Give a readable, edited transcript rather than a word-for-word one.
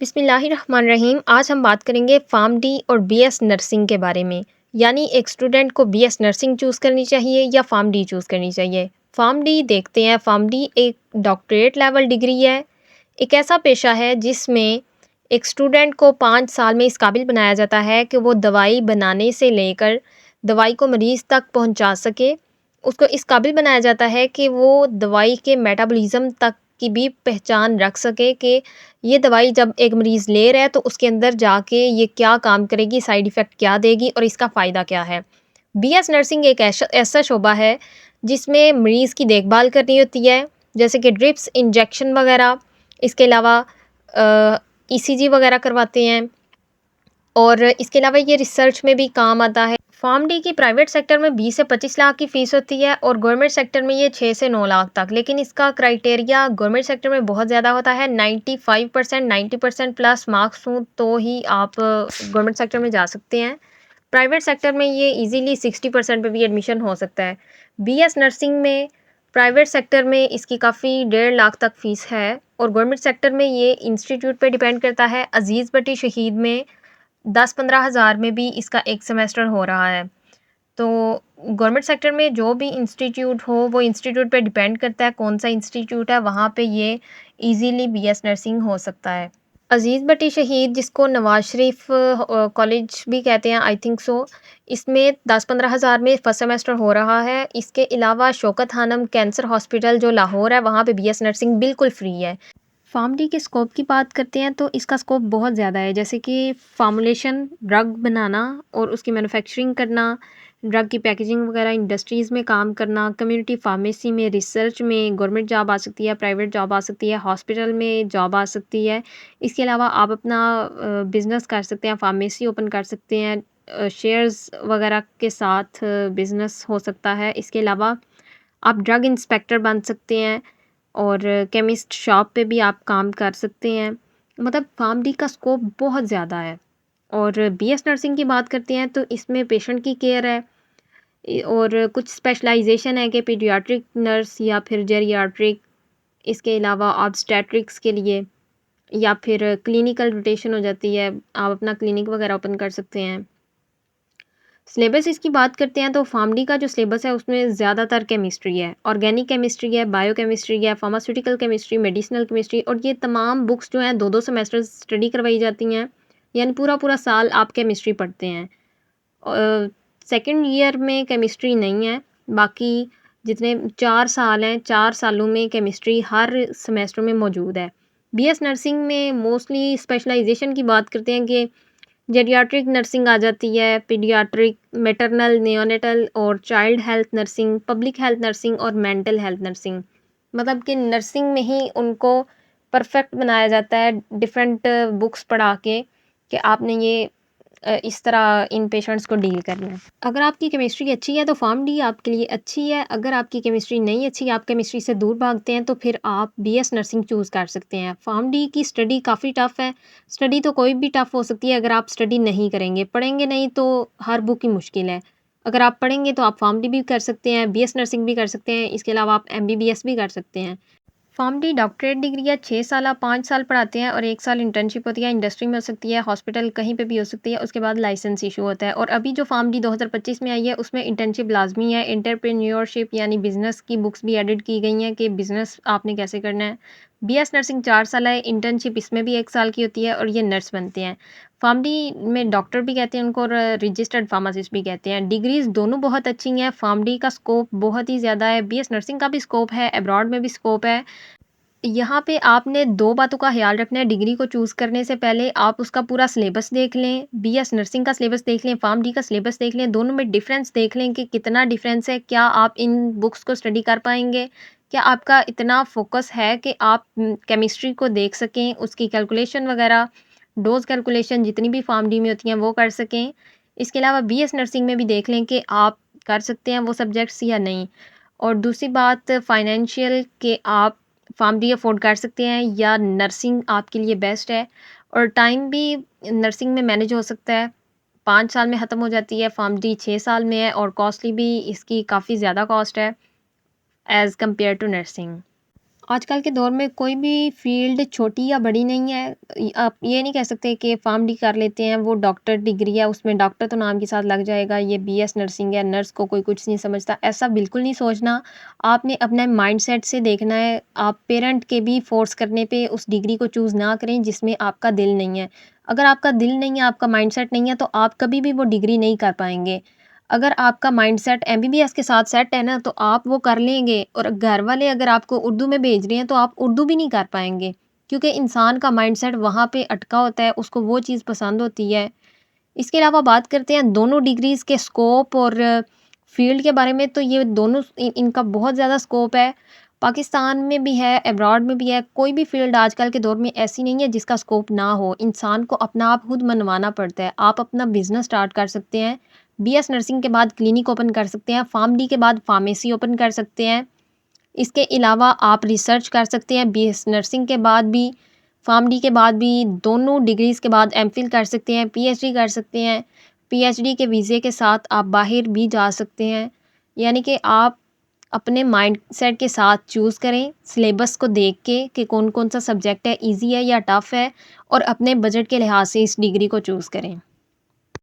बिस्मिल्लाहिर्रहमानिर्रहीम। आज हम बात करेंगे फार्म डी और बीएस नर्सिंग के बारे में। यानी एक स्टूडेंट को बीएस नर्सिंग चूज़ करनी चाहिए या फार्म डी चूज़ करनी चाहिए। फार्म डी देखते हैं। फार्म डी एक डॉक्टरेट लेवल डिग्री है। एक ऐसा पेशा है जिसमें एक स्टूडेंट को 5 साल में इस काबिल बनाया जाता है कि वो दवाई बनाने से लेकर दवाई को मरीज़ तक पहुंचा सके। उसको इस काबिल बनाया जाता है कि वो दवाई के मेटाबॉलिज़्म तक की भी पहचान रख सके कि ये दवाई जब एक मरीज़ ले रहा है तो उसके अंदर जाके ये क्या काम करेगी, साइड इफ़ेक्ट क्या देगी और इसका फ़ायदा क्या है। बीएस नर्सिंग एक ऐसा ऐसा शोबा है जिसमें मरीज़ की देखभाल करनी होती है, जैसे कि ड्रिप्स, इंजेक्शन वगैरह। इसके अलावा ईसीजी वगैरह करवाते हैं और इसके अलावा ये रिसर्च में भी काम आता है। फार्म डी की प्राइवेट सेक्टर में 20 से 25 लाख की फ़ीस होती है और गवर्नमेंट सेक्टर में ये 6 से 9 लाख तक। लेकिन इसका क्राइटेरिया गवर्नमेंट सेक्टर में बहुत ज़्यादा होता है। 95% 90% प्लस मार्क्स हों तो ही आप गवर्नमेंट सेक्टर में जा सकते हैं। प्राइवेट सेक्टर में ये इजीली 60% पे भी एडमिशन हो सकता है। बीएस नर्सिंग में प्राइवेट सेक्टर में इसकी काफ़ी 1.5 लाख तक फ़ीस है और गवर्नमेंट सेक्टर में ये इंस्टीट्यूट पे डिपेंड करता है। अज़ीज़ बटी शहीद में 10-15 हज़ार में भी इसका एक सेमेस्टर हो रहा है। तो गवर्नमेंट सेक्टर में जो भी इंस्टीट्यूट हो वो इंस्टीट्यूट पे डिपेंड करता है कौन सा इंस्टीट्यूट है, वहाँ पे ये इजीली बीएस नर्सिंग हो सकता है। अज़ीज़ बटी शहीद, जिसको नवाज शरीफ कॉलेज भी कहते हैं, आई थिंक सो, इसमें 10-15 हज़ार में फर्स्ट सेमेस्टर हो रहा है। इसके अलावा शौकत खानम कैंसर हॉस्पिटल जो लाहौर है, वहाँ पे बीएस नर्सिंग बिल्कुल फ्री है। फार्म डी के स्कोप की बात करते हैं तो इसका स्कोप बहुत ज़्यादा है, जैसे कि फार्मूलेशन, ड्रग बनाना और उसकी मैन्युफैक्चरिंग करना, ड्रग की पैकेजिंग वगैरह, इंडस्ट्रीज़ में काम करना, कम्युनिटी फार्मेसी में, रिसर्च में गवर्नमेंट जॉब आ सकती है, प्राइवेट जॉब आ सकती है, हॉस्पिटल में जॉब आ सकती है। इसके अलावा आप अपना बिज़नेस कर सकते हैं, फार्मेसी ओपन कर सकते हैं, शेयर्स वगैरह के साथ बिज़नेस हो सकता है। इसके अलावा आप ड्रग इंस्पेक्टर बन सकते हैं और केमिस्ट शॉप पे भी आप काम कर सकते हैं। मतलब फार्म डी का स्कोप बहुत ज़्यादा है। और बीएस नर्सिंग की बात करते हैं तो इसमें पेशेंट की केयर है। और कुछ स्पेशलाइजेशन है कि पीडियाट्रिक नर्स या फिर जेरियाट्रिक, इसके अलावा ऑब्स्टेट्रिक्स के लिए, या फिर क्लिनिकल रोटेशन हो जाती है, आप अपना क्लिनिक वगैरह ओपन कर सकते हैं। सिलेबस इसकी बात करते हैं तो फार्म डी का जो सिलेबस है उसमें ज़्यादातर केमिस्ट्री है, ऑर्गेनिक केमिस्ट्री है, बायोकेमिस्ट्री है, फार्मास्यूटिकल केमिस्ट्री, मेडिसिनल केमिस्ट्री, और ये तमाम बुक्स जो हैं 2-2 सेमेस्टर स्टडी करवाई जाती हैं। यानी पूरा-पूरा साल आप केमिस्ट्री पढ़ते हैं। सेकंड ईयर में केमिस्ट्री नहीं है, बाकी जितने 4 साल हैं, 4 सालों में केमिस्ट्री हर सेमेस्टर में मौजूद है। बीएस नर्सिंग में मोस्टली स्पेशलाइजेशन की बात करते हैं कि जेरियाट्रिक नर्सिंग आ जाती है, पीडियाट्रिक, मैटरनल, नियोनेटल और child health nursing, public health nursing और मेंटल हेल्थ नर्सिंग। मतलब कि नर्सिंग में ही उनको परफेक्ट बनाया जाता है डिफरेंट बुक्स पढ़ा के कि आपने ये इस तरह इन पेशेंट्स को डील करना है। अगर आपकी केमिस्ट्री अच्छी है तो फार्म डी आपके लिए अच्छी है। अगर आपकी केमिस्ट्री नहीं अच्छी, आप केमिस्ट्री से दूर भागते हैं, तो फिर आप बीएस नर्सिंग चूज़ कर सकते हैं। फार्म डी की स्टडी काफ़ी टफ़ है। स्टडी तो कोई भी टफ़ हो सकती है अगर आप स्टडी नहीं करेंगे। पढ़ेंगे नहीं तो हर बुक ही मुश्किल है। अगर आप पढ़ेंगे तो आप फार्म डी भी कर सकते हैं, बीएस नर्सिंग भी कर सकते हैं, इसके अलावा आप एमबीबीएस भी कर सकते हैं। फार्म डी डॉक्टरेट डिग्री है, 6 साल 5 साल पढ़ाते हैं और 1 साल इंटर्नशिप होती है। इंडस्ट्री में हो सकती है, हॉस्पिटल कहीं पे भी हो सकती है, उसके बाद लाइसेंस इशू होता है। और अभी जो फार्म डी 2025 में आई है उसमें इंटर्नशिप लाजमी है। एंटरप्रेन्योरशिप यानी बिजनेस की बुक्स भी एडिट की गई हैं कि बिजनेस आपने कैसे करना है। बीएस नर्सिंग 4 साल है, इंटर्नशिप इसमें भी 1 साल की होती है और ये नर्स बनते हैं। फार्म डी में डॉक्टर भी कहते हैं उनको और रजिस्टर्ड फार्मासिस्ट भी कहते हैं। डिग्रीज दोनों बहुत अच्छी हैं। फार्म डी का स्कोप बहुत ही ज़्यादा है, बीएस नर्सिंग का भी स्कोप है, अब्रॉड में भी स्कोप है। यहाँ पे आपने 2 बातों का ख़्याल रखना है डिग्री को चूज़ करने से पहले। आप उसका पूरा सिलेबस देख लें, बीएस नर्सिंग का सिलेबस देख लें, फार्म डी का सिलेबस देख लें, दोनों में डिफ़रेंस देख लें कि कितना डिफ़रेंस है, क्या आप इन बुक्स को स्टडी कर पाएँगे? क्या आपका इतना फ़ोकस है कि आप केमिस्ट्री को देख सकें, उसकी कैलकुलेशन वग़ैरह, डोज़ कैलकुलेशन जितनी भी फार्म डी में होती हैं वो कर सकें। इसके अलावा बीएस नर्सिंग में भी देख लें कि आप कर सकते हैं वो सब्जेक्ट्स या नहीं। और दूसरी बात फ़ाइनेंशियल, कि आप फार्म डी अफ़ोर्ड कर सकते हैं या नर्सिंग आपके लिए बेस्ट है। और टाइम भी नर्सिंग में मैनेज हो सकता है। 5 साल में ख़त्म हो जाती है, फार्म डी 6 साल में है, और कॉस्टली भी इसकी काफ़ी ज़्यादा कॉस्ट है एज़ कम्पेयर टू नर्सिंग। आजकल के दौर में कोई भी फ़ील्ड छोटी या बड़ी नहीं है। आप ये नहीं कह सकते कि फ़ार्मडी कर लेते हैं, वो डॉक्टर डिग्री है, उसमें डॉक्टर तो नाम के साथ लग जाएगा, ये बीएस नर्सिंग है, नर्स को कोई कुछ नहीं समझता, ऐसा बिल्कुल नहीं सोचना। आपने अपने माइंडसेट से देखना है, आप पेरेंट के भी फ़ोर्स करने पे उस डिग्री को चूज़ ना करें जिसमें आपका दिल नहीं है। अगर आपका दिल नहीं है, आपका माइंडसेट नहीं है, तो आप कभी भी वो डिग्री नहीं कर पाएँगे। अगर आपका माइंडसेट एमबीबीएस के साथ सेट है ना, तो आप वो कर लेंगे और घर वाले अगर आपको उर्दू में भेज रहे हैं, तो आप उर्दू भी नहीं कर पाएँगे। क्योंकि इंसान का माइंडसेट वहाँ पे अटका होता है, उसको वो चीज़ पसंद होती है। इसके अलावा बात करते हैं दोनों डिग्रीज़ के स्कोप और फ़ील्ड के बारे में, तो ये दोनों इनका बहुत ज़्यादा स्कोप है। पाकिस्तान में भी है, अब्रॉड में भी है, कोई भी फ़ील्ड आजकल के दौर में ऐसी नहीं है जिसका स्कोप ना हो। इंसान को अपना आप खुद मनवाना पड़ता है। आप अपना बिज़नेस स्टार्ट कर सकते हैं। बीएस नर्सिंग के बाद क्लिनिक ओपन कर सकते हैं, फ़ार्मडी के बाद फ़ार्मेसी ओपन कर सकते हैं। इसके अलावा आप रिसर्च कर सकते हैं, बीएस नर्सिंग के बाद भी, फ़ार्मडी के बाद भी, दोनों डिग्रीज़ के बाद एमफ़िल कर सकते हैं, पीएचडी कर सकते हैं। पीएचडी के वीज़े के साथ आप बाहर भी जा सकते हैं। यानी कि आप अपने माइंडसेट के साथ चूज़ करें, सिलेबस को देख के कि कौन-कौन सा सब्जेक्ट है, ईज़ी है या टफ़ है, और अपने बजट के लिहाज़ से इस डिग्री को चूज़ करें।